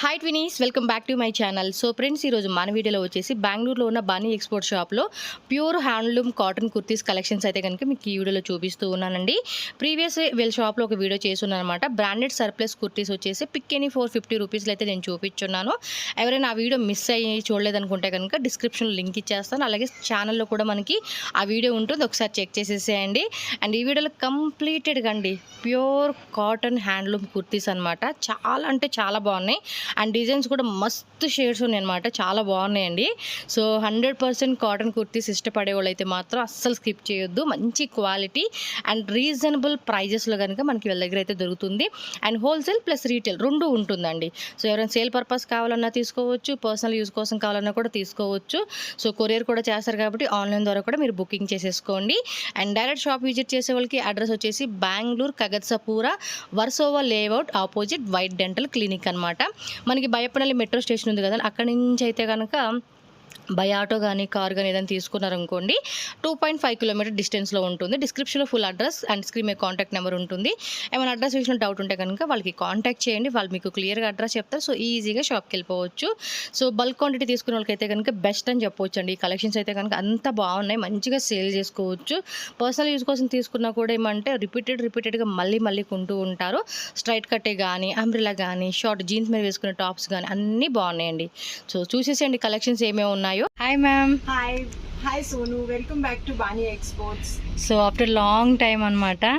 Hi twinnies, welcome back to my channel. So friends, ఈరోజు మన వీడియోలో వచ్చేసి బెంగళూరులో ఉన్న బానీ ఎక్స్పోర్ట్ షాప్లో pure handloom cotton kurtis collections అయితే కనుక మీకు ఈ వీడియోలో చూపిస్తూ ఉన్నానండి. ప్రీవియస్ వీళ్ళ షాప్లో ఒక వీడియో చేస్తున్నాను అనమాట. బ్రాండెడ్ సర్ప్లస్ కుర్తీస్ వచ్చేసి పిక్ ఎనీ 450 రూపీస్లో అయితే నేను చూపించున్నాను. ఎవరైనా ఆ వీడియో మిస్ అయ్యి చూడలేదనుకుంటే కనుక డిస్క్రిప్షన్లో లింక్ ఇచ్చేస్తాను. అలాగే ఛానల్లో కూడా మనకి ఆ వీడియో ఉంటుంది, ఒకసారి చెక్ చేసేసేయండి. అండ్ ఈ వీడియోలో కంప్లీటెడ్గా అండి ప్యూర్ కాటన్ హ్యాండ్లూమ్ కుర్తీస్ అనమాట. చాలా అంటే చాలా బాగున్నాయి. అండ్ డిజైన్స్ కూడా మస్తు షేడ్స్ ఉన్నాయి అనమాట, చాలా బాగున్నాయండి. సో 100% కాటన్ కుర్తీస్ ఇష్టపడే వాళ్ళు అయితే మాత్రం అస్సలు స్కిప్ చేయొద్దు. మంచి క్వాలిటీ అండ్ రీజనబుల్ ప్రైజెస్లో కనుక మనకి వీళ్ళ దగ్గర అయితే దొరుకుతుంది. అండ్ హోల్సేల్ ప్లస్ రీటైల్ రెండు ఉంటుందండి. సో ఎవరైనా సేల్ పర్పస్ కావాలన్నా తీసుకోవచ్చు, పర్సనల్ యూజ్ కోసం కావాలన్నా కూడా తీసుకోవచ్చు. సో కొరియర్ కూడా చేస్తారు కాబట్టి ఆన్లైన్ ద్వారా కూడా మీరు బుకింగ్ చేసేసుకోండి. అండ్ డైరెక్ట్ షాప్ విజిట్ చేసే వాళ్ళకి అడ్రస్ వచ్చేసి బెంగళూరు కగత్సపూర వర్సోవా layout opposite white dental clinic అనమాట. మనకి బయపనల్లి మెట్రో స్టేషన్ ఉంది కదా, అక్కడి నుంచి అయితే కనుక బై ఆటో కానీ కార్ కానీ ఏదైనా తీసుకున్నారనుకోండి 2.5 కిలోమీటర్ డిస్టెన్స్లో ఉంటుంది. డిస్క్రిప్షన్లో ఫుల్ అడ్రస్ అండ్ స్క్రీన్ మీద కాంటాక్ట్ నెంబర్ ఉంటుంది. ఏమైనా అడ్రస్ విషయంలో డౌట్ ఉంటే కనుక వాళ్ళకి కాంటాక్ట్ చేయండి, వాళ్ళు మీకు క్లియర్గా అడ్రస్ చెప్తారు. సో ఈజీగా షాప్కి వెళ్ళిపోవచ్చు. సో బల్క్ క్వాంటిటీ తీసుకునే వాళ్ళకైతే కనుక బెస్ట్ అని చెప్పవచ్చు అండి. ఈ కలెక్షన్స్ అయితే కనుక అంత బాగున్నాయి, మంచిగా సేల్ చేసుకోవచ్చు. పర్సనల్ యూజ్ కోసం తీసుకున్నా కూడా ఏమంటే రిపీటెడ్గా మళ్ళీ కొంటూ ఉంటారు. స్ట్రైట్ కట్టే కానీ అంబ్రెలా కానీ షార్ట్ జీన్స్ మీద వేసుకునే టాప్స్ కానీ అన్నీ బాగున్నాయండి. సో చూసేసేయండి కలెక్షన్స్ ఏమేమి ఉన్నాయో. Hi ma'am. Hi Sonu, welcome back to Bani Exports. So after long time anamata,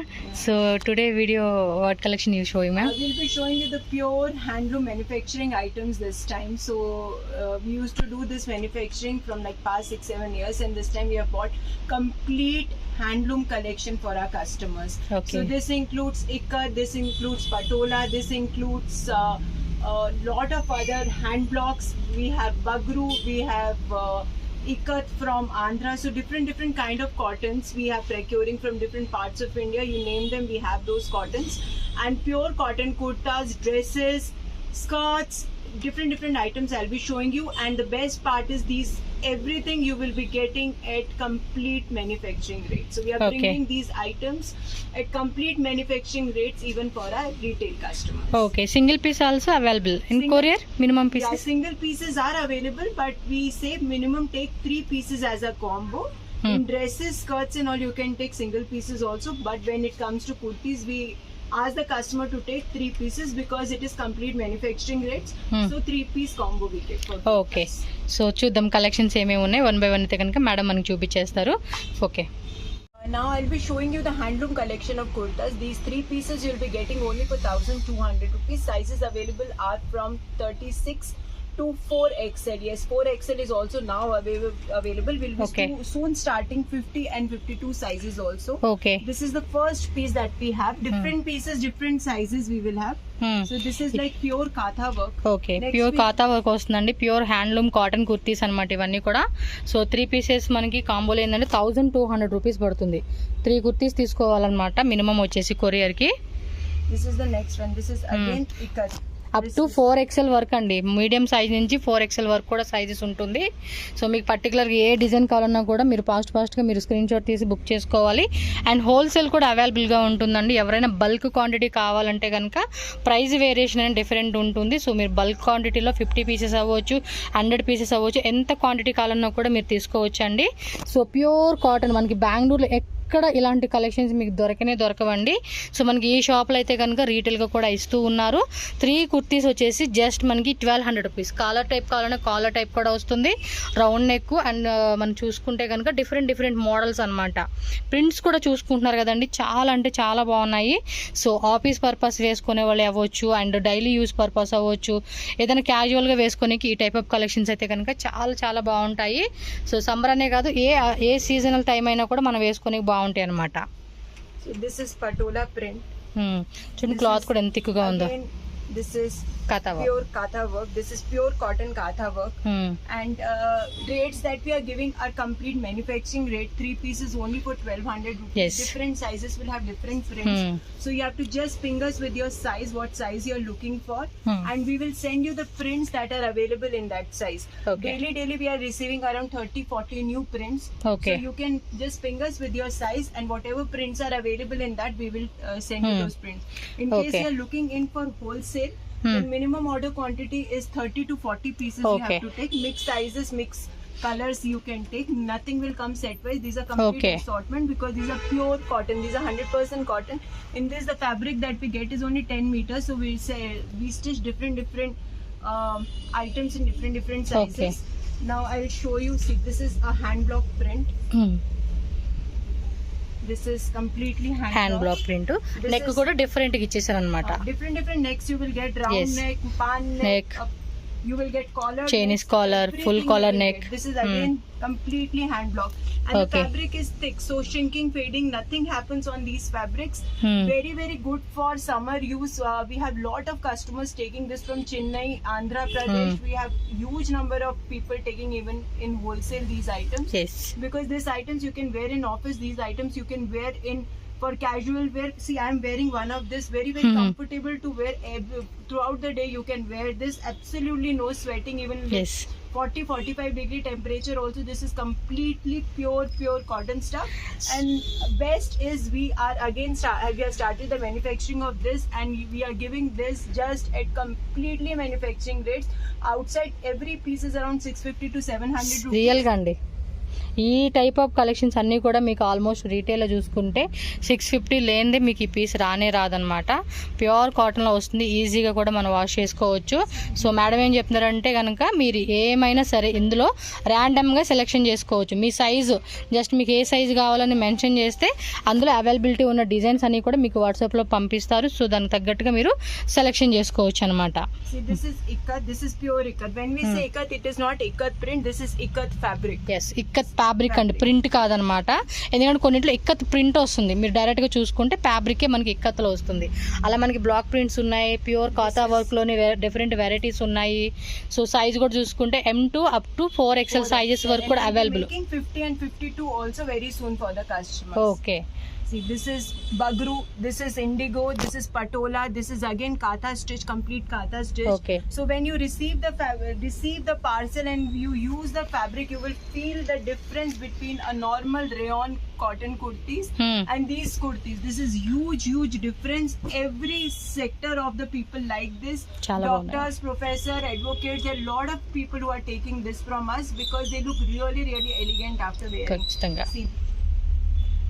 so today video what collection you showing ma'am? We'll be showing you the pure handloom manufacturing items this time. So we used to do this manufacturing from like past 6-7 years, and this time we have bought complete handloom collection for our customers. Okay. So this includes ikat, this includes patola, this includes a lot of other hand blocks. We have bagru, we have ikat from Andhra. So different kind of cottons we have procuring from different parts of India. You name them, we have those cottons. And pure cotton kurtas, dresses, skirts, different items I'll be showing you. And the best part is these everything you will be getting at complete manufacturing rates. So we are bringing these items at complete manufacturing rates even for our retail customers. Okay, single piece also available in courier, minimum pieces? Yeah, single pieces are available, but we say minimum take 3 pieces as a combo. In dresses, skirts and all you can take single pieces also, but when it comes to kurtis we ask the customer to take 3 pieces because it is complete manufacturing rates. So 3-piece combo we take for okay. So చూద్దాం collections ఏమేమి ఉన్నాయి, one by one అయితే కనుక madam మనకి చూపించేస్తారు. Okay. Now I'll be showing you the handloom collection of kurtas. These 3 pieces you'll be getting only for 1,200 rupees. Sizes available are from 36 to 4XL. Yes, 4XL is also now available. We'll be soon starting 50 and 52 sizes also. Okay. This is the first piece that we have. Different pieces, different sizes we will have. So this is like pure katha work. Okay, pure కాతా work వస్తుందండి. Pure handloom cotton kurtis అనమాట ఇవన్నీ కూడా. So 3 pieces మనకి కాంబోలో ఏంటంటే 1,200 rupees పడుతుంది. 3 కుర్తీస్ తీసుకోవాలన్నమాట minimum వచ్చేసి కొరియర్కి. This is the next one. This is again ikat. Up to 4XL వరకు అండి, మీడియం సైజ్ నుంచి 4XL వరకు కూడా సైజెస్ ఉంటుంది. సో మీకు పర్టికులర్గా ఏ డిజైన్ కావాలన్నా కూడా మీరు ఫాస్ట్గా మీరు స్క్రీన్ షాట్ తీసి బుక్ చేసుకోవాలి. అండ్ హోల్సేల్ కూడా అవైలబుల్గా ఉంటుందండి. ఎవరైనా బల్క్ క్వాంటిటీ కావాలంటే కనుక ప్రైస్ వేరియేషన్ అనేది డిఫరెంట్ ఉంటుంది. సో మీరు బల్క్ క్వాంటిటీలో 50 పీసెస్ అవ్వచ్చు, 100 పీసెస్ అవ్వచ్చు, ఎంత క్వాంటిటీ కావాలన్నా కూడా మీరు తీసుకోవచ్చు అండి. సో ప్యూర్ కాటన్ మనకి బెంగళూరులో ఇక్కడ ఇలాంటి కలెక్షన్స్ మీకు దొరకవండి. సో మనకి ఈ షాప్లో అయితే కనుక రీటైల్గా కూడా ఇస్తూ ఉన్నారు. 3 కుర్తీస్ వచ్చేసి జస్ట్ మనకి 1,200 రూపీస్. కాలర్ టైప్ కావాలన్నా కాలర్ టైప్ కూడా వస్తుంది, రౌండ్ నెక్. అండ్ మనం చూసుకుంటే కనుక డిఫరెంట్ మోడల్స్ అనమాట. ప్రింట్స్ కూడా చూసుకుంటున్నారు కదండి, చాలా అంటే చాలా బాగున్నాయి. సో ఆఫీస్ పర్పస్ వేసుకునే వాళ్ళు అవ్వచ్చు, అండ్ డైలీ యూస్ పర్పస్ అవ్వచ్చు, ఏదైనా క్యాజువల్గా వేసుకునేకి ఈ టైప్ ఆఫ్ కలెక్షన్స్ అయితే కనుక చాలా బాగుంటాయి. సో సమ్మర్ అనే కాదు, ఏ సీజనల్ టైం అయినా కూడా మనం వేసుకునే బాగుంటాయి అనమాట. So this is patola print. చూడండి క్లాత్ కూడా ఎంత థిక్గా ఉందో. This is katha work. Pure katha work. This is pure cotton katha work. And rates that we are giving are complete manufacturing rate. 3 pieces only for 1,200 rupees. Yes. Different sizes will have different prints. So you have to just ping us with your size, what size you're looking for, and we will send you the prints that are available in that size. Okay. Daily we are receiving around 30-40 new prints. Okay. So you can just ping us with your size, and whatever prints are available in that we will send you those prints. In case you're looking in for wholesale, The minimum order quantity is 30 to 40 pieces you Okay. have to take. Mixed sizes, mixed colors you can take. Nothing will come set wise. These are complete Okay. assortment because these are pure cotton. These are 100% cotton. In this, the fabric that we get is only 10 meters. So we stitch different items in different sizes. Okay. Now I'll show you. See, this is a hand block print. This is completely hand black print, This neck is- కూడా different గా ఇచ్చేసారు అనమాట. different necks you will get. Round Yes. neck, pan Neck. neck. You will get collar, Chinese necks, collar, full everything collar you will neck. get. This is again completely hand block, and Okay. the fabric is thick, so shrinking, fading, nothing happens on these fabrics. Very good for summer use. We have lot of customers taking this from Chennai, Andhra Pradesh. We have huge number of people taking even in wholesale these items. Yes Because these items you can wear in office, these items you can wear in for casual wear. See, I am wearing one of this, very comfortable to wear throughout the day. You can wear this, absolutely no sweating, even yes 40-45 degree temperature also. This is completely pure cotton stuff. And best is we have started the manufacturing of this, and we are giving this just at completely manufacturing rates. Outside every piece is around 650 to 700 rupees. Real గా అండి. ఈ type of collections అన్నీ కూడా మీకు almost రీటైల్లో చూసుకుంటే 650 లేనిదే మీకు ఈ పీస్ రానే రాదనమాట. ప్యూర్ కాటన్లో వస్తుంది, ఈజీగా కూడా మనం వాష్ చేసుకోవచ్చు. సో మేడం ఏం చెప్తున్నారంటే కనుక మీరు ఏమైనా సరే ఇందులో ర్యాండమ్గా సెలెక్షన్ చేసుకోవచ్చు. మీ సైజు జస్ట్ మీకు ఏ సైజు కావాలని మెన్షన్ చేస్తే అందులో అవైలబిలిటీ ఉన్న డిజైన్స్ అన్నీ కూడా మీకు వాట్సాప్లో పంపిస్తారు. సో దానికి తగ్గట్టుగా మీరు సెలెక్షన్ చేసుకోవచ్చు అనమాట. See, this is ikat. This is pure ikat. When we say ikat, it is not ikat print. This is ikat fabric. Yes, ikat fabric అండి, ప్రింట్ కాదనమాట. ఎందుకంటే కొన్నింటిలో ఇక్కత్ ప్రింట్ వస్తుంది, మీరు డైరెక్ట్గా చూసుకుంటే ఫ్యాబ్రికే మనకి ఇక్కత్లో వస్తుంది. అలా మనకి బ్లాక్ ప్రింట్స్ ఉన్నాయి, ప్యూర్ కాతా వర్క్లోని డిఫరెంట్ వెరైటీస్ ఉన్నాయి. సో సైజ్ కూడా చూసుకుంటే M2 up to 4XL sizes వరకు కూడా available. 50 and 52 also very soon for the customers. Okay. See, this is bagru, this is indigo, this is patola, this is again katha stitch, complete katha stitch. Okay. So when you receive the parcel and you use the fabric, you will feel the difference between a normal rayon cotton kurtis and these kurtis. This is huge difference. Every sector of the people like this. Chala Doctors, professor, advocates, there are a lot of people who are taking this from us because they look really elegant after wearing. ఖచ్చితంగా. See,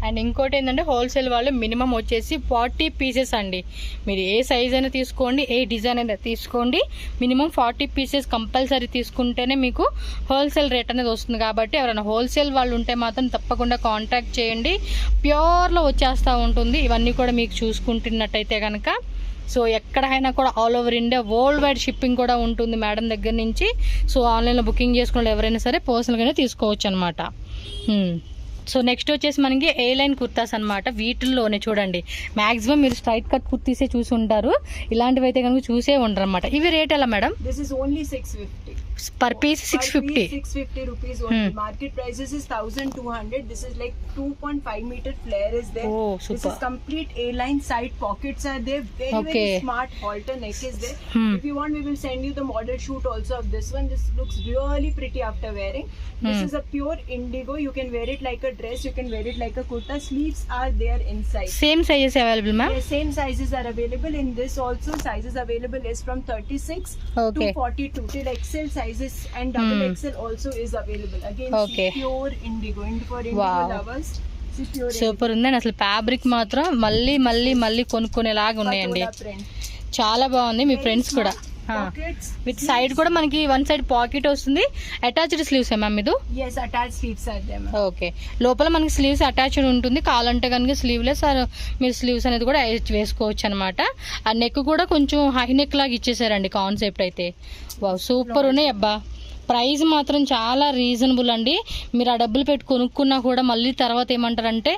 and ఇంకోటి ఏంటంటే wholesale వాళ్ళు minimum వచ్చేసి 40 pieces అండి. మీరు ఏ size అయినా తీసుకోండి, ఏ design అయినా తీసుకోండి, మినిమం 40 పీసెస్ కంపల్సరీ తీసుకుంటేనే మీకు హోల్సేల్ రేట్ అనేది వస్తుంది. కాబట్టి ఎవరైనా హోల్సేల్ వాళ్ళు ఉంటే మాత్రం తప్పకుండా కాంటాక్ట్ చేయండి. ప్యూర్లో వచ్చేస్తూ ఉంటుంది. ఇవన్నీ కూడా మీకు చూసుకుంటున్నట్టయితే కనుక సో ఎక్కడైనా కూడా all over India world wide shipping కూడా ఉంటుంది మేడం దగ్గర నుంచి. సో ఆన్లైన్లో బుకింగ్ చేసుకున్న ఎవరైనా సరే పర్సనల్గానే తీసుకోవచ్చు అనమాట. సో నెక్స్ట్ వచ్చేసి మనకి ఏ లైన్ కుర్తాస్ అనమాట. వీటిల్లోనే చూడండి మ్యాక్సిమం మీరు స్ట్రైట్ కట్ కుర్తీసే చూసి ఉంటారు, ఇలాంటివి అయితే కనుక చూసే ఉండరు అనమాట. ఇవి రేట్ ఎలా madam? this is only 650. Per piece 650. 650 rupees only. Market prices is 1200. This is like 2.5 meter flare is there. Oh, This super. is complete A-line, side pockets are there. Very Okay. smart halter neck is there. If you want, we will send you the model shoot also of this one. This looks really pretty after wearing. This is a pure indigo. You can wear it like a dress. You can wear it like a kurta. Sleeves are there inside. Same sizes available ma'am? Yes, same sizes are available in this also. Sizes available is from 36 Okay. to 42 till XL sizes, and double XL also is available. Again, Okay. see, pure indigo. For indigo Wow. lovers, see pure super ఉందండి. అసలు fabric మాత్రం మళ్ళీ కొనుక్కునేలాగా ఉన్నాయండి. Patola print. చాలా బాగుంది. మీ Very friends కూడా smart pockets. With side కూడా మనకి వన్ సైడ్ పాకెట్ వస్తుంది. అటాచ్డ్ స్లీవ్స్ మ్యామ్ ఇది? Yes, attached sleeves are there. ma'am. Okay. లోపల మనకి స్లీవ్స్ అటాచ్డ్ ఉంటుంది. కావాలంటే కనుక స్లీవ్లెస్ మీరు స్లీవ్స్ అనేది కూడా వేసుకోవచ్చు అనమాట. ఆ నెక్ కూడా కొంచెం హై నెక్ లాగా ఇచ్చేసారండి కాన్సెప్ట్ అయితే. వావ్, సూపర్ ఉన్నాయి అబ్బా. ప్రైస్ మాత్రం చాలా రీజనబుల్ అండి. మీరు ఆ డబ్బులు పెట్టి కొనుక్కున్నా కూడా మళ్ళీ తర్వాత ఏమంటారంటే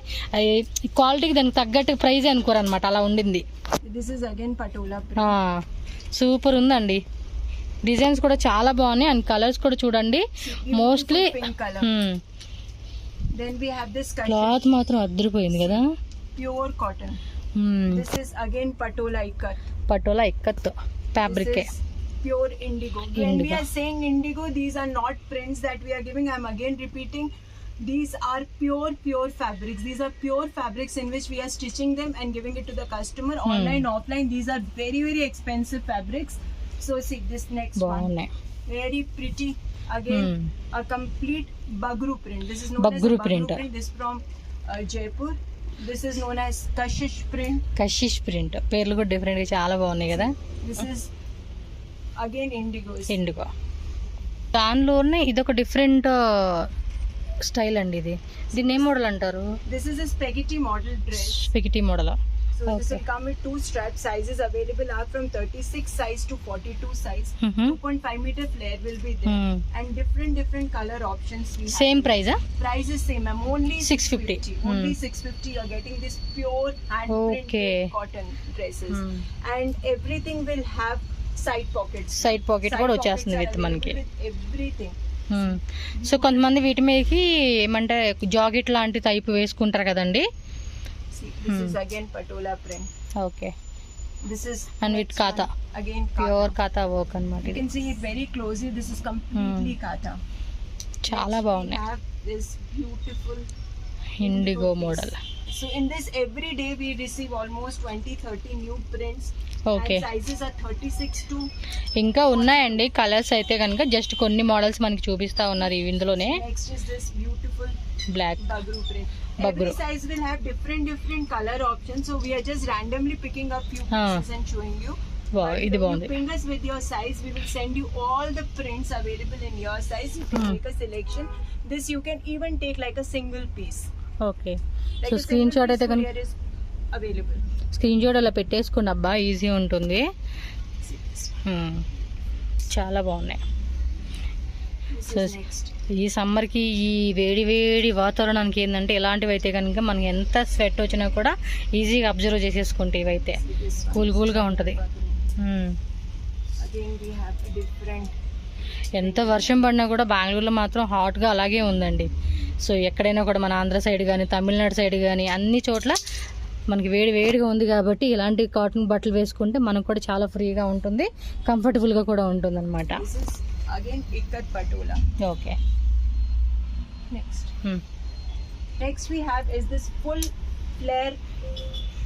క్వాలిటీకి దానికి తగ్గట్టు ప్రైజ్ అనుకోరు అనమాట. అలా ఉండింది. This is again patola print. Super ఉందండి. డిజైన్స్ కూడా చాలా బాగున్నాయి అండ్ కలర్స్ కూడా చూడండి. Mostly Pink color. Then we have this cloth మాత్రం అద్దరిపోయింది కదా. pure cotton. This is again patola ikat. Patola ikat ఫ్యాబ్రికే. This is pure indigo. When we Indigo. are saying indigo, these are not prints that we are giving. I am again repeating. These are pure fabrics. These are pure fabrics in which we are stitching them and giving it to the customer. Online, offline, these are very expensive fabrics. So see this next one. బాగున్నాయి. Very pretty. Again, a complete bagru print. This is known as Bagru a print. This is from Jaipur. This is known as Kashish print. Kashish print. పేర్లు కూడా డిఫరెంట్గా చాలా బాగున్నాయి కదా. This is again indigos. IndiGo. దానిలోనే ఇదొక different style అండి. ఇది దీన్ని ఏం మోడల్ అంటారు? This is a spaghetti model dress. Spaghetti model. So this Okay. will come with 2 straps. Sizes available are from 36 size to 42 size. 2.5 meter flare will be there, and different color options we have. Same ప్రైజా? Price is same, ma'am. Only 650. Only 650. You're getting this pure hand Okay. printed cotton dresses, and everything will have side pockets. Side pocket Side కూడా pockets వచ్చేస్తుంది are with available మనకి. with everything. So కొంతమంది వీటి మీదకి ఏమంటే jacket లాంటి type వేసుకుంటారు కదండి. See, this is again patola print. Okay. This is And with next kata. one. Again pure kata. కాతా వర్క్ అన్నమాట You ఇది. can see it very closely. This is completely kata. చాలా Next బాగున్నాయి. We have this beautiful IndiGo piece. Model. So in this every day we receive almost 20-30 new prints. Okay. And sizes are 36 to. ఇంకా ఉన్నాయండి colours అయితే కనుక just కొన్ని models మనకి చూపిస్తా ఉన్నారు ఇందులోనే. Next is this beautiful block bagru print. Bagru. Every size will have different color options. So we are just randomly picking up few pieces and showing you. Wow But ఇది when బాగుంది. you ping us with your size, we will send you all the prints available in your size. You can make a selection. This you can even take like a single piece. Okay. Like so a screen single shot piece అయితే కనుక courier is available. Screen shot అలా పెట్టేసుకున్న అబ్బా easy ఉంటుంది. See this. చాలా బాగున్నాయి. This So, is next. ఈ సమ్మర్కి ఈ వేడి వేడి వాతావరణానికి ఏంటంటే ఇలాంటివి అయితే కనుక మనకి ఎంత స్వెట్ వచ్చినా కూడా ఈజీగా అబ్జర్వ్ చేసేసుకుంటే ఇవైతే See this one. కూల్గా ఉంటుంది. Again we have a different. ఎంత వర్షం పడినా కూడా బెంగళూరులో మాత్రం హాట్గా అలాగే ఉందండి. సో ఎక్కడైనా కూడా మన ఆంధ్ర సైడ్ కానీ తమిళనాడు సైడ్ కానీ అన్ని చోట్ల మనకి వేడిగా ఉంది కాబట్టి ఇలాంటి కాటన్ బట్టలు వేసుకుంటే మనకు కూడా చాలా ఫ్రీగా ఉంటుంది, కంఫర్టబుల్గా కూడా ఉంటుంది అనమాట. This is again ikat patola. Okay. Next we have is this full flare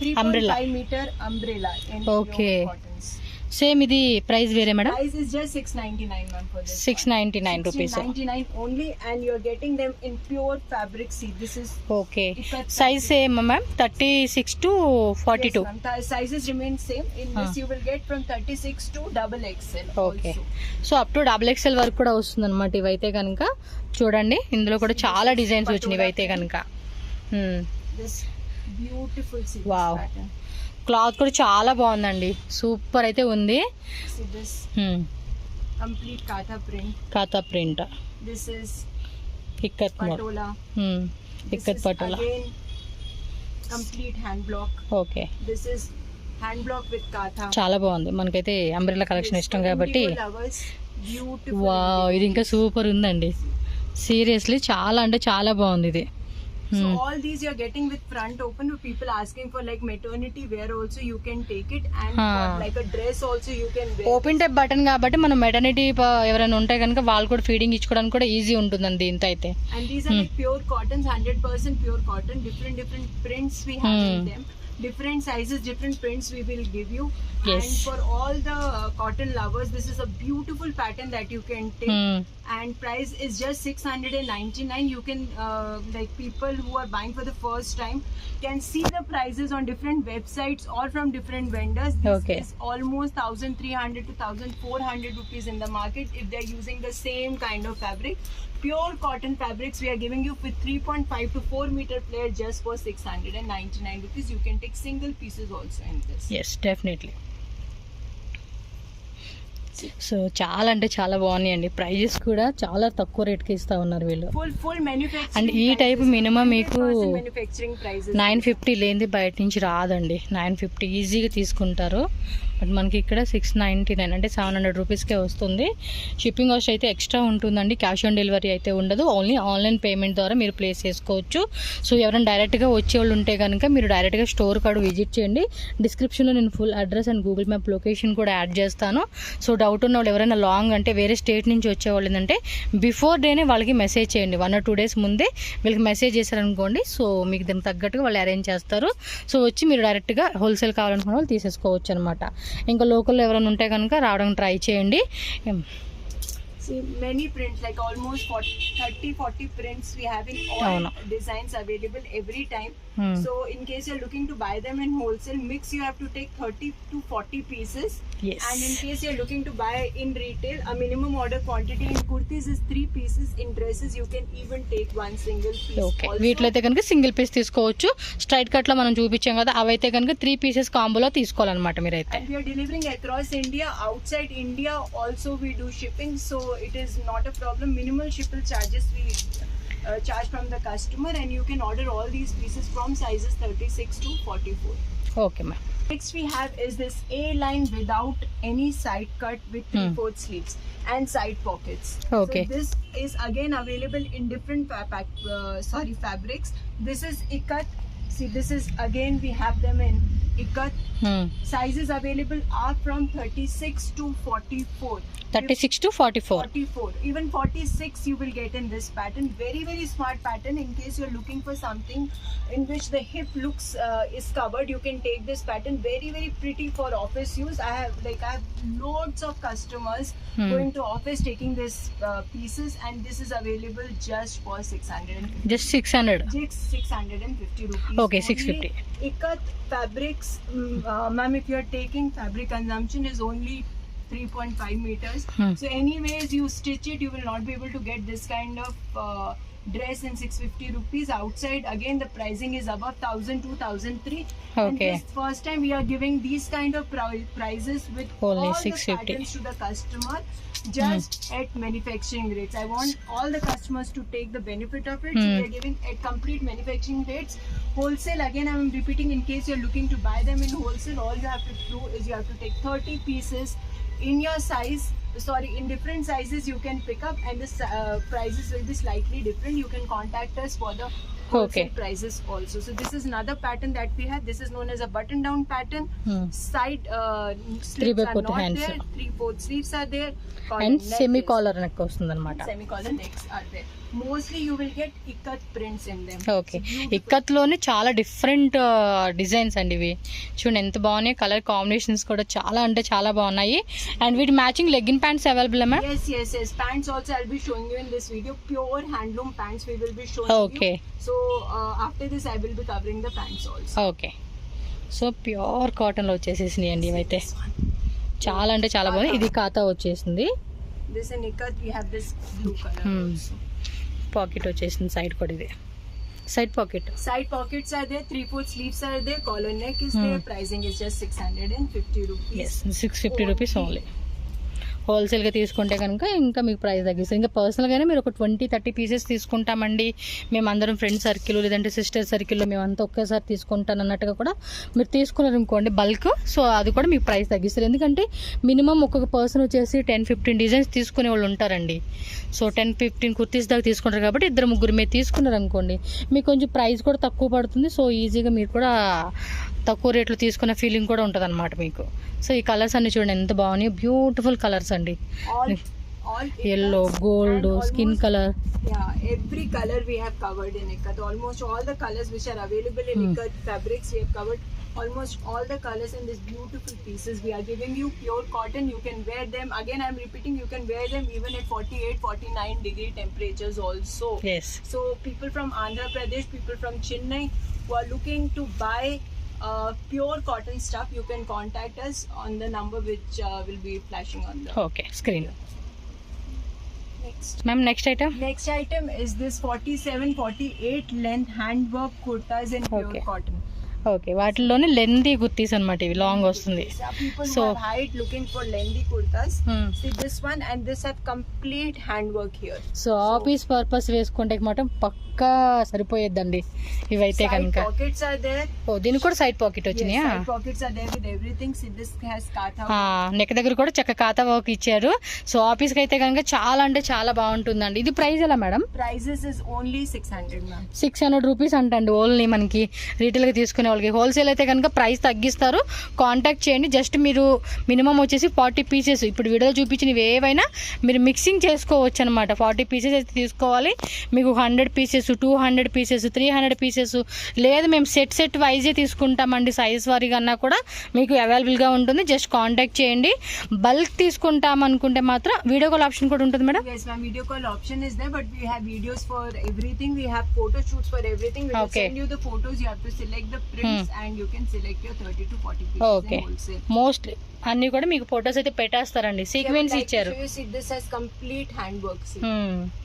3.5 Umbrella. meter umbrella in Okay. pure cottons. Same ఇది ప్రైస్ వేరే madam? Price is just 699 ma'am for this. 699 rupees. 699 only, and you're getting them in pure fabric. See, this is okay. ikat size same ma'am 36 to 42. Yes, ma'am. The sizes remain same. In this you will get from 36 to double XL. Okay. Also. So up to XXL వరకు కూడా వస్తుంది అనమాట ఇవైతే కనుక. చూడండి ఇందులో కూడా చాలా డిజైన్స్ వచ్చినాయి ఇవైతే కనుక. This beautiful series Wow. pattern. Cloth కూడా చాలా బాగుందండి, సూపర్ అయితే ఉంది. See this complete kata print. కాతా print. This is ikat model. patola. This ikat is patola. again complete hand block. Okay. This is hand block with kata. చాలా బాగుంది, మనకైతే అంబ్రెల్లా కలెక్షన్ This ఇష్టం for కాబట్టి. indigo lovers, beautiful. వావ్ ఇది ఇంకా super ఉందండి, seriously చాలా అంటే చాలా బాగుంది ఇది. So all these you're getting with front open. With people asking for like maternity wear also, you can take it, and for like a dress also you can wear. Open type button కాబట్టి మనం maternity ఎవరైనా ఉంటే కనుక వాళ్ళు కూడా feeding ఇచ్చుకోవడానికి కూడా easy ఉంటుందండి దీంతో అయితే. And these are like pure cottons, 100% pure cotton. Different prints we have in them. Different sizes, different prints we will give you. Yes. And for all the cotton lovers, this is a beautiful pattern that you can take. And price is just 699. You can like people who are buying for the first time can see the prices on different websites or from different vendors. This Okay. is almost 1300 to 1400 rupees in the market if they're using the same kind of fabric. Pure cotton fabrics we are giving you with 3.5 to 4 meter flare just for 699 rupees. You can take single pieces also in this. Yes definitely. So చాలా అంటే చాలా బాగున్నాయండి, prices కూడా చాలా తక్కువ రేట్కి ఇస్తా ఉన్నారు వీళ్ళు. Full manufacturing. అండ్ ఈ టైప్ మినిమం మీకు 100% manufacturing prices. 950 లేనిది బయట నుంచి రాదండి. 950 ఈజీగా తీసుకుంటారు. బట్ మనకి ఇక్కడ 699 అంటే 700 రూపీస్కే వస్తుంది. షిప్పింగ్ కాస్ట్ అయితే ఎక్స్ట్రా ఉంటుందండి, క్యాష్ ఆన్ డెలివరీ అయితే ఉండదు. ఓన్లీ ఆన్లైన్ పేమెంట్ ద్వారా మీరు ప్లేస్ చేసుకోవచ్చు. సో ఎవరైనా డైరెక్ట్గా వచ్చేవాళ్ళు ఉంటే కనుక మీరు డైరెక్ట్గా స్టోర్ కార్డు విజిట్ చేయండి. డిస్క్రిప్షన్లో నేను full address and Google map location కూడా యాడ్ చేస్తాను. సో డౌట్ ఉన్న వాళ్ళు ఎవరైనా లాంగ్ అంటే వేరే స్టేట్ నుంచి వచ్చేవాళ్ళు ఏంటంటే బిఫోర్ డేనే వాళ్ళకి మెసేజ్ చేయండి, 1 or 2 days ముందే వీళ్ళకి మెసేజ్ చేశారనుకోండి. సో మీకు దానికి తగ్గట్టుగా వాళ్ళు అరేంజ్ చేస్తారు. సో వచ్చి మీరు డైరెక్ట్గా హోల్సేల్ కావాలనుకున్న వాళ్ళు తీసేసుకోవచ్చు అనమాట. ఇంకా లోకల్లో ఎవరైనా ఉంటే కనుక రావడానికి ట్రై చేయండి. See, many prints, like almost 30-40 prints we have in all designs available every time. So in case you're looking to buy them in wholesale mix, you have to take 30 to 40 pieces. Yes. And in case you're looking to buy in retail, a minimum order quantity in kurtis is 3 pieces. In dresses you can even take 1 single piece. Okay, వీటిలో అయితే కనుక single piece తీసుకోవచ్చు. Straight కట్లో మనం చూపించాం కదా, అవైతే కనుక 3 pieces కాంబోలో తీసుకోవాలన్నమాట మీరైతే. And we are delivering across India. Outside India also we do shipping, so it is not a problem. Minimal shipping charges we charge from the customer, and you can order all these pieces from sizes 36 to 44. Okay ma'am. Next we have is this A line without any side cut with 3/4 sleeves and side pockets. Okay. So this is again available in different fabrics. This is ikat. See, this is again we have them in ikat. Sizes available are from 36 to 44. 36 to 44. 44. Even 46 you will get in this pattern. Very, very smart pattern. In case you're looking for something in which the hip looks is covered, you can take this pattern. Very, very pretty for office use. I have loads of customers going to office taking this pieces, and this is available just for 600. Just 600. Just 650 rupees. Okay, 650. Ikat fabrics, ma'am, if you're taking fabric consumption is only 3.5 meters. So anyways you stitch it, you will not be able to get this kind of dress in 650 rupees. Outside again the pricing is above 1000, 2003. Okay. And this first time we are giving these kind of prices with only all 650 the patterns to the customer just at manufacturing rates. I want all the customers to take the benefit of it. So we are giving at complete manufacturing rates. Wholesale, again I am repeating, in case you are looking to buy them in wholesale, all you have to do is you have to take 30 pieces in your size, in different sizes you can pick up, and the prices will be slightly different. You can contact us for the wholesale prices also. So this is another pattern that we have. This is known as a button down pattern. Side sleeves are not hands. there. 3/4 sleeves are there. And semi collar neck వస్తుంది అనమాట. Semi collar necks are there. Mostly you will get ikat prints in them. Okay, ఇక్కత్లోనే చాలా different designs అండి ఇవి. చూడండి ఎంత బాగున్నాయి, colour combinations కూడా చాలా అంటే చాలా బాగున్నాయి. అండ్ వీటి matching legging pants available ma'am? Yes. Pants also I'll be showing you in this video. Pure handloom pants we will be showing Okay. you. So after this I will be covering the pants also. Okay, so pure కాటన్లో వచ్చేసేసినాయి అండి ఇవైతే. చాలా అంటే చాలా బాగుంది. ఇది ఖాతా వచ్చేసింది. This in ikat we have this blue color also. Pocket వచ్చేసింది సైడ్ కూడా. ఇది side pocket. Side pockets are there. 3/4 sleeves are there. Collar neck is there. Pricing is just 650 rupees. Yes, 650 rupees only. హోల్సేల్గా తీసుకుంటే కనుక ఇంకా మీకు price తగ్గిస్తుంది. ఇంకా పర్సనల్గానే మీరు ఒక 20-30 పీసెస్ తీసుకుంటామండి, మేమందరం ఫ్రెండ్ సర్కిల్ లేదంటే సిస్టర్ సర్కిల్లో మేమంతా ఒకేసారి తీసుకుంటాను అన్నట్టుగా కూడా మీరు తీసుకున్నారు అనుకోండి బల్క్, సో అది కూడా మీకు ప్రైస్ తగ్గిస్తారు. ఎందుకంటే మినిమం ఒక్కొక్క పర్సన్ వచ్చేసి 10-15 డిజైన్స్ తీసుకునే వాళ్ళు ఉంటారండి. సో 10-15 కుర్తీస్ దాకా తీసుకుంటారు కాబట్టి 2-3 మీరు తీసుకున్నారు అనుకోండి మీకు కొంచెం ప్రైస్ కూడా తక్కువ పడుతుంది. సో ఈజీగా మీరు కూడా తక్కువ రేట్లో తీసుకున్న ఫీలింగ్ కూడా ఉంటుంది అనమాట మీకు. సో ఈ కలర్స్ అన్ని చూడండి ఎంత బాగున్నాయి, బ్యూటిఫుల్ కలర్స్ అండి. All yellow, gold, skin color. Yeah, every color we have covered in ikat. Almost all the colors which are available in ikat fabrics we have covered. Almost all the colors in these beautiful pieces. We are giving you pure cotton. You can wear them. Again, I am repeating, you can wear them even at 48-49 degree temperatures also. Yes. So people from Andhra Pradesh, people from Chennai who are looking to buy pure cotton stuff, you can contact us on the number which will be flashing on the Okay, screen. next. Ma'am, next item? Next item is this 47-48 length handwork kurtas in pure Okay. cotton. Okay, వాటిల్లోనే lengthy kurtis అనమాట, ఇవి long వస్తుంది. People So- who have height looking for lengthy kurtas, see this one, and this have complete handwork here. So office purpose వేసుకుంటే మాత్రం పక్కా సరిపోయేద్దండి ఇవైతే Side కనుక. pockets are there. ఓ, దీనికి కూడా సైడ్ పాకెట్ వచ్చినాయా? Yes, side pockets are there with everything. See, this has katha. Neck దగ్గర కూడా చక్క ఖాతా వర్క్ ఇచ్చారు. సో ఆఫీస్కి అయితే కనుక చాలా అంటే చాలా బాగుంటుందండి. ఇది ప్రైస్ ఎలా madam? Prices is only 600, ma'am. 600 rupees అంటండి ఓన్లీ. మనకి రీటైల్గా తీసుకునే వాళ్ళకి. హోల్సేల్ అయితే కనుక ప్రైస్ తగ్గిస్తారు, కాంటాక్ట్ చేయండి. జస్ట్ మీరు మినిమం వచ్చేసి 40 పీసెస్, ఇప్పుడు వీడియోలో చూపించినవి ఏవైనా మీరు మిక్సింగ్ చేసుకోవచ్చు అనమాట. 40 పీసెస్ అయితే తీసుకోవాలి. మీకు 100 పీసెస్, 200 పీసెస్, 300 పీసెస్, లేదు మేము సెట్ వైజే తీసుకుంటామండి సైజ్ వారీగా అన్నా కూడా మీకు అవైలబుల్గా ఉంటుంది. జస్ట్ కాంటాక్ట్ చేయండి. బల్క్ తీసుకుంటాం అనుకుంటే మాత్రం వీడియో కాల్ ఆప్షన్ కూడా ఉంటుంది madam. Yes ma'am, video call option is there, but we have videos for everything. We have photo shoots for everything. We will Okay. send you the photos. You have to select the prints and you can select your 30 to 40 pieces okay, in wholesale. Mostly అన్నీ కూడా మీకు photos అయితే పెట్టేస్తారండి. Sequence ఇచ్చారు. You see, this has complete handwork. See.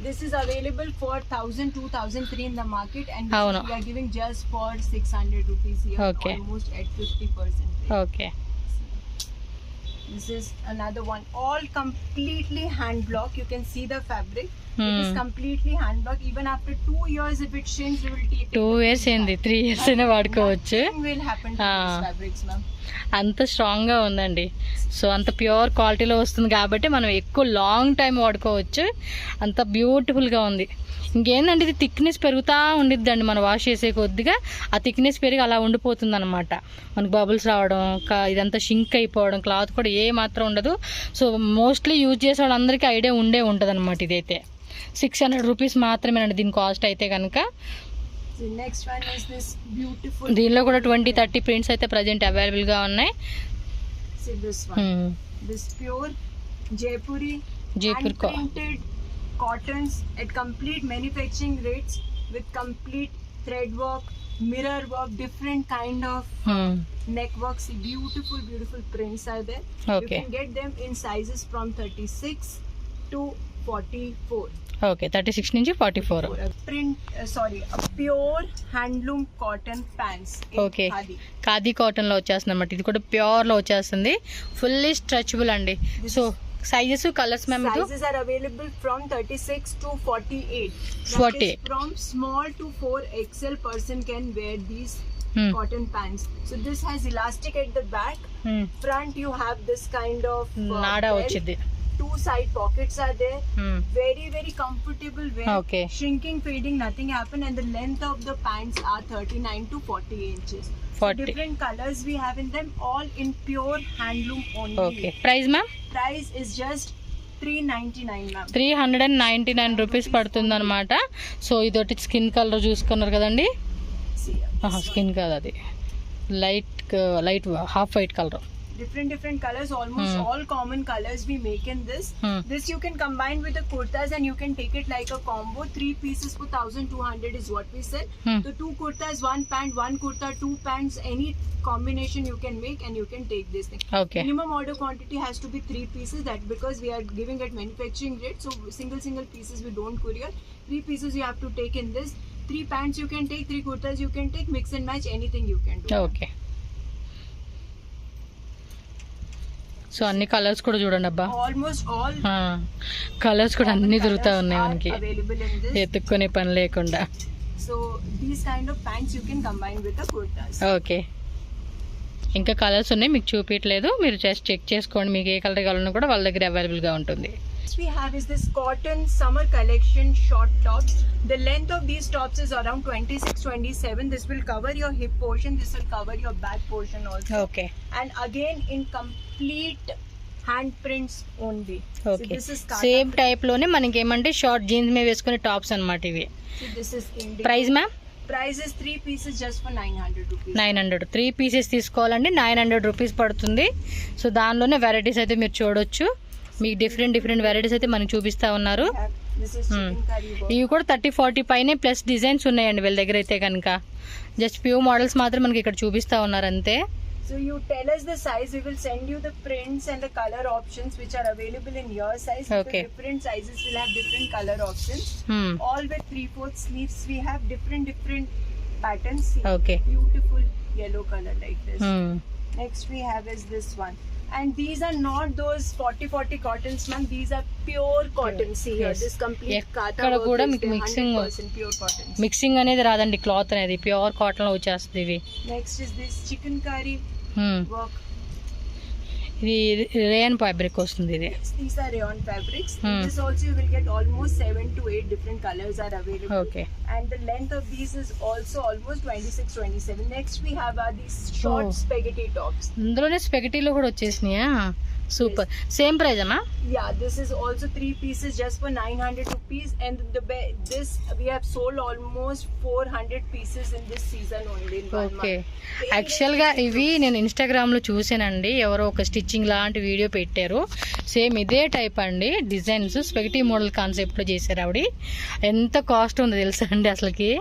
This is available for 1,000, 2,000, 3 in the market, and Avunu. we are giving just for 600 rupees here, Okay. almost at 50%. Okay, This is another one, all completely hand block. You can see the fabric. It is completely hand block. Even after 2 years, if it shrinks, we will take 2 years ఏంది 3 years అయినా వాడుకోవచ్చు. Nothing will happen to these fabrics, ma'am. అంత స్ట్రాంగ్గా ఉందండి. So అంత pure క్వాలిటీలో వస్తుంది కాబట్టి మనం ఎక్కువ లాంగ్ టైం వాడుకోవచ్చు. అంత బ్యూటిఫుల్గా ఉంది. ఇంకేందంటే ఇది థిక్నెస్ పెరుగుతూ ఉండిద్దండి. మనం వాష్ చేసే కొద్దిగా ఆ థిక్నెస్ పెరిగి అలా ఉండిపోతుంది అనమాట. మనకు బబుల్స్ రావడం, ఇదంతా షింక్ అయిపోవడం, క్లాత్ కూడా ఏ మాత్రం ఉండదు. సో మోస్ట్లీ యూజ్ చేసే వాళ్ళందరికీ ఐడియా ఉంటుంది అనమాట. ఇదైతే 600 రూపీస్ మాత్రమేనండి దీని కాస్ట్ అయితే కనుక. The next one is this beautiful. దీనిలో కూడా 20-30 ప్రింట్స్ అయితే ప్రజెంట్ అవైలబుల్గా ఉన్నాయి. See this one. This pure Jaipuri printed cottons at complete manufacturing rates with complete thread work, mirror work, different kind of neck work. See, beautiful prints are there. Okay. You can get them in sizes from 36 to 44. Okay, 36 నుంచి 44. Pure handloom cotton pants. Okay, khadi కాటన్లో వచ్చేస్తుంది అన్నమాట. ఇది కూడా ప్యూర్లో వచ్చేస్తుంది, fully stretchable అండి. So sizes, colours ma'am? Sizes are available from 36 to 48. 48. From small to 4XL person can wear these cotton pants. So this has elastic at the back. Front you have this kind of నాడా belt. వచ్చింది. 2 side pockets are there. Very comfortable wear. Okay. Shrinking, fading, nothing happen, and the length of the pants are 39 to 40 inches. 40. So different colors we have in them, all in pure handloom only. Okay, price ma'am? Price is just 399 ma'am. 399 rupees పడుతుంది అనమాట. So ఇదొకటి skin colour చూసుకున్నారు కదండి. Skin కాదు, అది light half white colour. Different colors, almost all common colors we make in this. This you can combine with the kurtas and you can take it like a combo. 3 pieces for 1,200 is what we said. So 2 kurtas, 1 pant, 1 kurta, 2 pants, any combination you can make and you can take this thing. Okay. Minimum order quantity has to be 3 pieces. That because we are giving at manufacturing rate, so single pieces we don't courier. 3 pieces you have to take in this. 3 pants you can take, 3 kurtas you can take, mix and match, anything you can do. Okay, so అన్ని colours కూడా చూడండి అబ్బా. Almost all colours కూడా అన్ని దొరుకుతా ఉన్నాయి are మనకి, available in this. ఎత్తుక్కునే పని లేకుండా. So these kind of pants you can combine with the kurtas. Okay, ఇంకా కలర్స్ ఉన్నాయి, మీకు చూపించలేదు. మీరు జస్ట్ చెక్ చేసుకోండి, మీకు ఏ కలర్ కావాలన్నా కూడా వాళ్ళ దగ్గర అవైలబుల్గా ఉంటుంది. Next we have is this cotton summer collection short tops. The length of these tops is around 26-27. This will cover your hip portion, this will cover your back portion also. Okay, And again in complete hand prints only. Okay, So this is same type లోనే మనకి ఏమంటే short jeans మీద వేసుకునే tops అన్నమాట ఇవి. So this is Indian. Price ma'am? Price is 3 pieces just for 900 rupees. 900, 3 pieces తీసుకోవాలండి, 900 rupees పడుతుంది. So దానిలోనే వెరైటీస్ అయితే మీరు చూడొచ్చు. మీకు డిఫరెంట్ వెరైటీస్ అయితే మనకి చూపిస్తా ఉన్నారు. This is chicken curry work. ఇవి కూడా 30-40 పైనే ప్లస్ డిజైన్స్ ఉన్నాయండి వీళ్ళ దగ్గర అయితే కనుక. జస్ట్ ఫ్యూ మోడల్స్ మాత్రం మనకి ఇక్కడ చూపిస్తా ఉన్నారు అంతే. So you tell us the size, we will send you the prints and the color options which are available in your size. Okay. The different sizes will have different color options. All with 3/4 sleeves. We have different patterns. See, Okay. beautiful yellow color like this. Next we have is this one. And these are not those 40 cottons, ma'am. These are pure cotton. See here, Yes. this complete kata ఎక్కడ work కూడా is మీకు there, mixing 100% pure cotton. Mixing అనేది రాదండి, cloth అనేది pure cotton లో వచ్చేస్తుంది ఇవి. Next is this chicken curry work. ఇది రేయన్ ఫ్యాబ్రిక్ వస్తుంది ఇది. These are rayon fabrics. Hmm. In this also you will get almost 7 to 8 different colors are available. Okay. And the length of these is also almost 26-27. Next we have these short Oh. spaghetti tops. ఇందులోనే స్పెగటీలో కూడా వచ్చేసినాయా? Super. Same price అమ్మా? Yeah, this is also 3 pieces just for 900 rupees, and this we have sold almost 400 pieces in this season only in 1 okay. month. యాక్చువల్గా ఇవి నేను ఇన్స్టాగ్రామ్లో చూసానండి, ఎవరో ఒక స్టిచ్చింగ్ లాంటి వీడియో పెట్టారు. సేమ్ ఇదే టైప్ అండి, డిజైన్స్ స్పెగటీ మోడల్ కాన్సెప్ట్లో చేశారు ఆవిడ. ఎంత కాస్ట్ ఉందో తెలుసా అండి అసలుకి?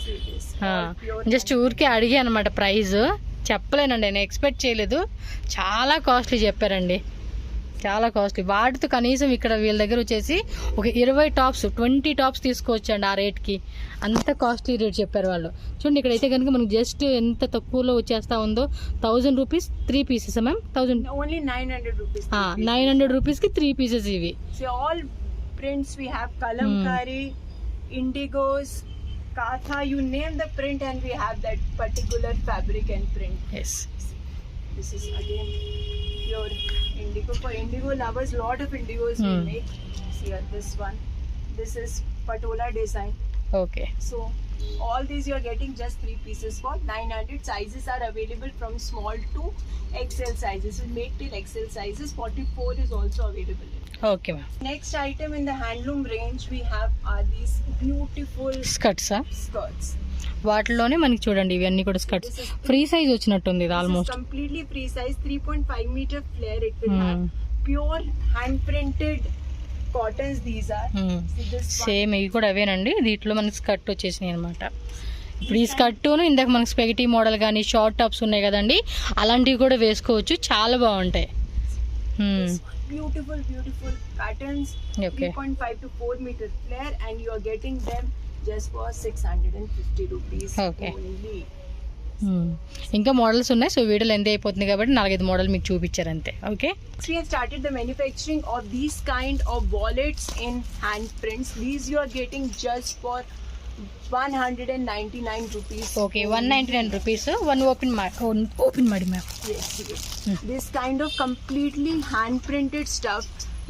See this, all pure just ఊరికే అడిగా అనమాట, ప్రైస్ చెప్పలేనండి, నేను ఎక్స్పెక్ట్ చేయలేదు. చాలా కాస్ట్లీ చెప్పారండి, చాలా కాస్ట్లీ. వాటితో కనీసం ఇక్కడ వీళ్ళ దగ్గర వచ్చేసి ఒక 20 టాప్స్ 20 టాప్స్ తీసుకోవచ్చండి ఆ రేట్కి. అంత కాస్ట్లీ రేట్ చెప్పారు వాళ్ళు. చూడండి ఇక్కడైతే కనుక మనకి జస్ట్ ఎంత తక్కువలో వచ్చేస్తా ఉందో. 1000 rupees 3 pieces ma'am? 1000 only 900 rupees. 900 రూపీస్కి 3 పీసెస్ ఇవి. See all prints we have, kalamkari, indigos, katha, you name the print and we have that particular fabric and print. Yes. This is again pure indigo. For indigo lovers, lot of indigos we Hmm. make. See here, this one. This is patola design. Okay. So all these you are getting just 3 pieces for 900. Sizes are available from small to XL sizes. We make till XL sizes. 44 is also available. Okay ma'am. Next item in the handloom range we have are these beautiful స్కర్ట్సా? skirts. వాటిలోనే మనకి చూడండి ఇవన్నీ కూడా skirts. Free size వచ్చినట్టుంది ఇది This is almost. completely free size, 3.5 meter flare. It will have pure hand printed cottons. These are. See this one. Same ఇవి కూడా అవేనండి. దీంట్లో మనకి స్కర్ట్ వచ్చేసినాయి అనమాట. ఇప్పుడు ఈ స్కర్టును ఇందాక మనకి స్పెగటీ మోడల్ కానీ షార్ట్ టాప్స్ ఉన్నాయి కదండి, అలాంటివి కూడా వేసుకోవచ్చు, చాలా బాగుంటాయి. This one. Beautiful patterns. Okay. 3.5 to 4 meter flare, and you are getting them just for 650 rupees Okay. only. ఇంకా మోడల్స్ ఉన్నాయి. సో వీడియోలో ఎంత అయిపోతుంది కాబట్టి 4-5 మోడల్ మీకు చూపించారు అంతే. Okay. We have started the manufacturing of these kind of wallets in hand prints. These you are getting just for 199 rupees. Okay. 199 rupees. One open ಮಾಡಿ ma'am. Yes, yes. This kind of completely hand printed stuff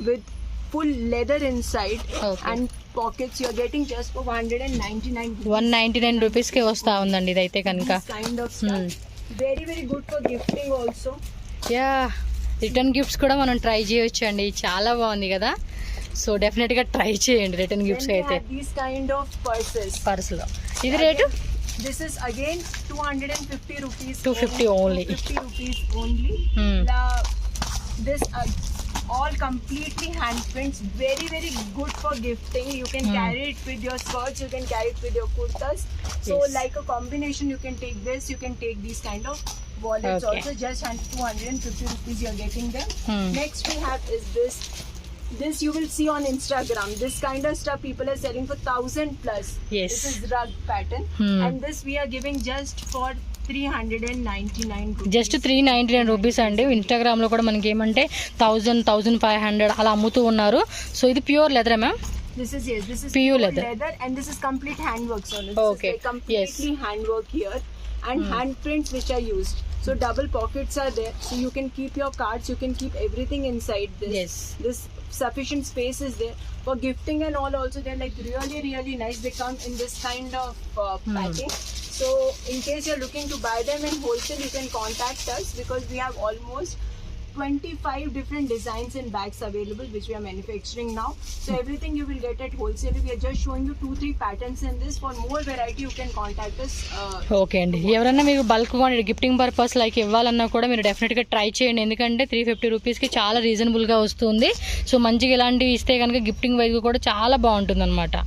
with full leather inside. Okay. And pockets you are getting just for 199 rupees. 199 రూపీస్కే వస్తూ ఉందండి ఇదైతే కనుక. This kind of stuff. Very, very good for gifting also. Yeah, return gifts కూడా మనం try చేయొచ్చు అండి. చాలా బాగుంది కదా. సో డెఫినెట్గా ట్రై చేయండి రిటర్న్ Then గిఫ్ట్స్ we అయితే. have these kind of purses. పర్సులో ఇది rate This is again 250 rupees. 250 only. 250 rupees only. Hmm. This all completely hand prints. Very, very good for gifting. You can carry it with your skirts. You can carry it with your kurtas. So Yes. like a combination, you can take this. You can take these kind of wallets Okay. also. Just 250 rupees. You are getting them. Hmm. Next we have is this. This you will see on Instagram. This kind of stuff people are selling for 1000 plus. Yes. This is rug pattern, and this we are giving just for 399 rupees. Just 399 rupees అండి. ఇన్స్టాగ్రామ్లో కూడా మనకి ఏమంటే 1000, 1500 అలా అమ్ముతూ ఉన్నారు. So ఇది pure లెదరా ma'am? This is yes. This is Pure leather. and this is complete handwork. So this Okay. is like completely handwork here, and hand prints which are used. So double pockets are there, so you can keep your cards. You can keep everything inside this. Yes. This sufficient space is there for gifting and all. Also, they're like really, really nice. They come in this kind of packing. So in case you're looking to buy them in wholesale, you can contact us because we have almost 25 different designs and bags available which we are manufacturing now. So everything you will get at wholesale. We are just showing you 2-3 patterns in this. For more variety you can contact us. Okay అండి. ఎవరన్నా మీకు bulk quantity gifting purpose like ఇవ్వాలన్నా కూడా మీరు డెఫినెట్గా try చేయండి. ఎందుకంటే 350 రూపీస్కి చాలా రీజనబుల్గా వస్తుంది. సో మంచిగా ఇలాంటివి ఇస్తే కనుక గిఫ్టింగ్ వైజ్ కూడా చాలా బాగుంటుంది అనమాట.